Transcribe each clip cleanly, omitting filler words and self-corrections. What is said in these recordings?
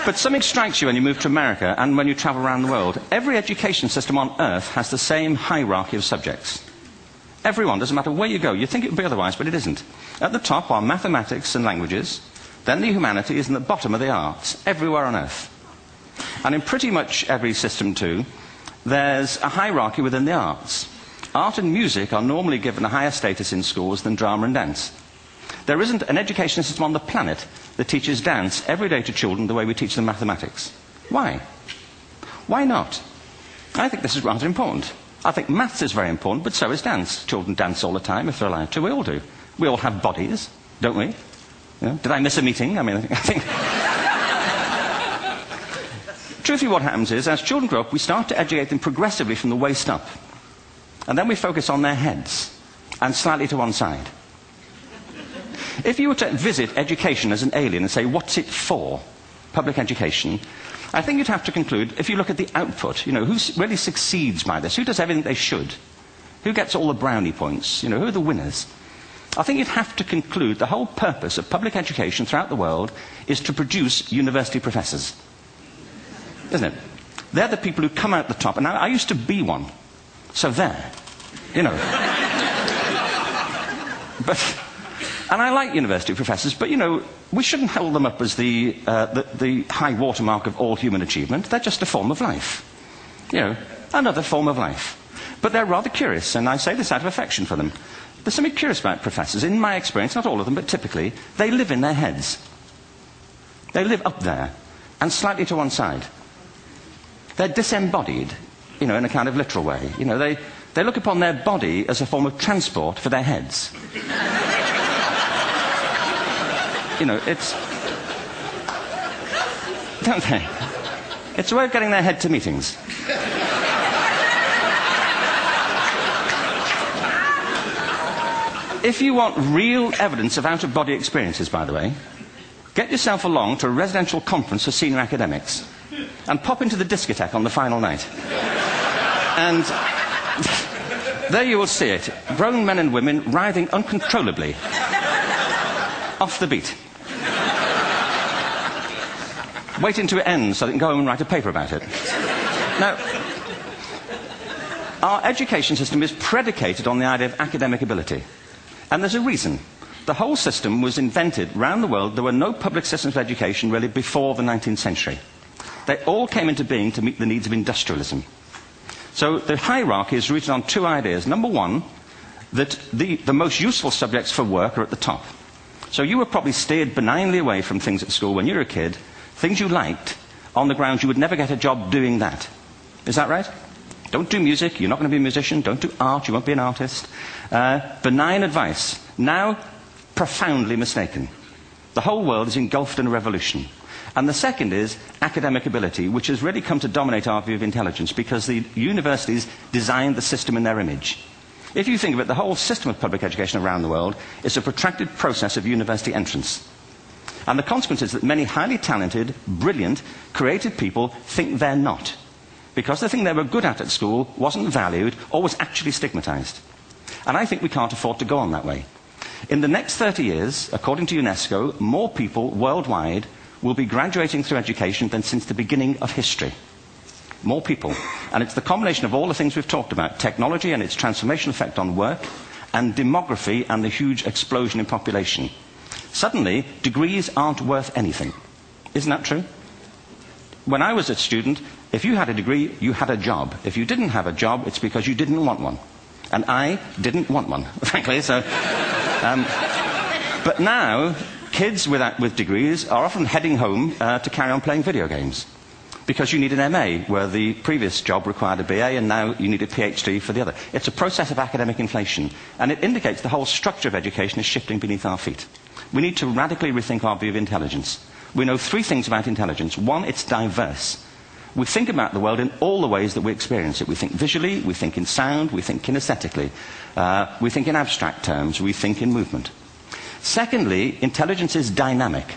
But something strikes you when you move to America and when you travel around the world. Every education system on Earth has the same hierarchy of subjects. Everyone, doesn't matter where you go. You think it would be otherwise, but it isn't. At the top are mathematics and languages, then the humanities, and at the bottom are the arts, everywhere on Earth. And in pretty much every system too, there's a hierarchy within the arts. Art and music are normally given a higher status in schools than drama and dance. There isn't an education system on the planet that teaches dance every day to children the way we teach them mathematics. Why? Why not? I think this is rather important. I think maths is very important, but so is dance. Children dance all the time if they're allowed to. We all do. We all have bodies, don't we? You know, did I miss a meeting? I mean, I think... Truthfully, what happens is, as children grow up, we start to educate them progressively from the waist up. And then we focus on their heads, and slightly to one side. If you were to visit education as an alien and say, what's it for, public education, I think you'd have to conclude, if you look at the output, you know, who really succeeds by this? Who does everything they should? Who gets all the brownie points? You know, who are the winners? I think you'd have to conclude the whole purpose of public education throughout the world is to produce university professors. Isn't it? They're the people who come out the top. And I used to be one. So there. You know. And I like university professors, but, you know, we shouldn't hold them up as the high watermark of all human achievement. They're just a form of life. You know, another form of life. But they're rather curious, and I say this out of affection for them. There's something curious about professors. In my experience, not all of them, but typically, they live in their heads. They live up there, and slightly to one side. They're disembodied, you know, in a kind of literal way. You know, they look upon their body as a form of transport for their heads. You know, it's... Don't they? It's a way of getting their head to meetings. If you want real evidence of out-of-body experiences, by the way, get yourself along to a residential conference for senior academics and pop into the discotheque on the final night. And there you will see it. Grown men and women writhing uncontrollably off the beat. Waiting till it ends so they can go home and write a paper about it. Now, our education system is predicated on the idea of academic ability. And there's a reason. The whole system was invented around the world. There were no public systems of education really before the 19th century. They all came into being to meet the needs of industrialism. So the hierarchy is rooted on two ideas. Number one, that the most useful subjects for work are at the top. So you were probably steered benignly away from things at school when you were a kid, things you liked, on the grounds you would never get a job doing that. Is that right? Don't do music, you're not going to be a musician. Don't do art, you won't be an artist. Benign advice. Now, profoundly mistaken. The whole world is engulfed in a revolution. And the second is academic ability, which has really come to dominate our view of intelligence because the universities designed the system in their image. If you think of it, the whole system of public education around the world is a protracted process of university entrance. And the consequence is that many highly talented, brilliant, creative people think they're not. Because the thing they were good at school wasn't valued or was actually stigmatized. And I think we can't afford to go on that way. In the next 30 years, according to UNESCO, more people worldwide will be graduating through education than since the beginning of history. More people. And it's the combination of all the things we've talked about, technology and its transformational effect on work, and demography and the huge explosion in population. Suddenly, degrees aren't worth anything. Isn't that true? When I was a student, if you had a degree, you had a job. If you didn't have a job, it's because you didn't want one. And I didn't want one, frankly. So, but now, kids with degrees are often heading home to carry on playing video games. Because you need an MA, where the previous job required a BA, and now you need a PhD for the other. It's a process of academic inflation. And it indicates the whole structure of education is shifting beneath our feet. We need to radically rethink our view of intelligence. We know three things about intelligence. One, it's diverse. We think about the world in all the ways that we experience it. We think visually, we think in sound, we think kinesthetically, we think in abstract terms, we think in movement. Secondly, intelligence is dynamic.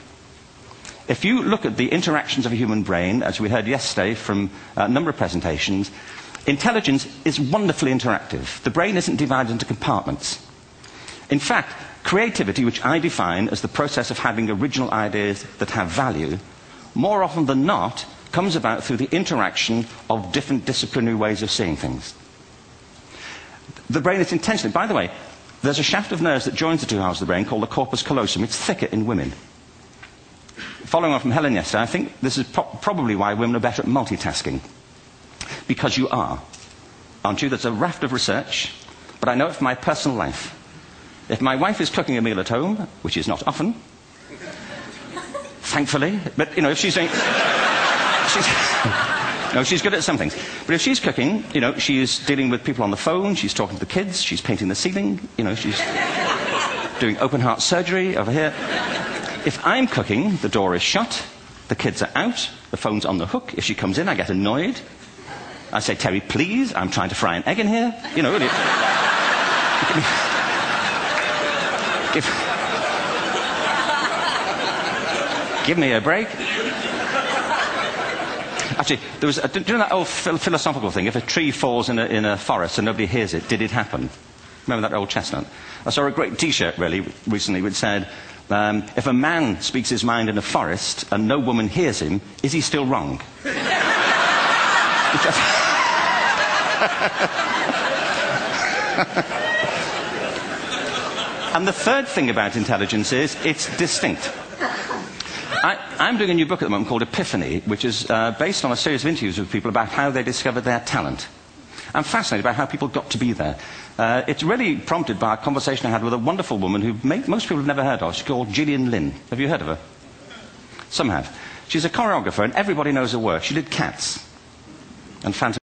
If you look at the interactions of a human brain, as we heard yesterday from a number of presentations, intelligence is wonderfully interactive. The brain isn't divided into compartments. In fact, Creativity, which I define as the process of having original ideas that have value, more often than not, comes about through the interaction of different disciplinary ways of seeing things. The brain is intentionally... By the way, there's a shaft of nerves that joins the two halves of the brain called the corpus callosum. It's thicker in women. Following on from Helen yesterday, I think this is probably why women are better at multitasking. Because you are. Aren't you? There's a raft of research, but I know it from my personal life. If my wife is cooking a meal at home, which is not often, thankfully, but, you know, if she's doing... No, she's good at some things. But if she's cooking, you know, she's dealing with people on the phone, she's talking to the kids, she's painting the ceiling, you know, she's doing open heart surgery over here. If I'm cooking, the door is shut, the kids are out, the phone's on the hook. If she comes in, I get annoyed. I say, Terry, please, I'm trying to fry an egg in here. You know, really. Give me a break. Actually, there was do you know that old philosophical thing? If a tree falls in a forest and nobody hears it, did it happen? Remember that old chestnut? I saw a great T-shirt, really, recently, which said, if a man speaks his mind in a forest and no woman hears him, is he still wrong? And the third thing about intelligence is it's distinct. I'm doing a new book at the moment called Epiphany, which is based on a series of interviews with people about how they discovered their talent. I'm fascinated by how people got to be there. It's really prompted by a conversation I had with a wonderful woman who most people have never heard of. She's called Gillian Lynn. Have you heard of her? Some have. She's a choreographer, and everybody knows her work. She did Cats and Phantom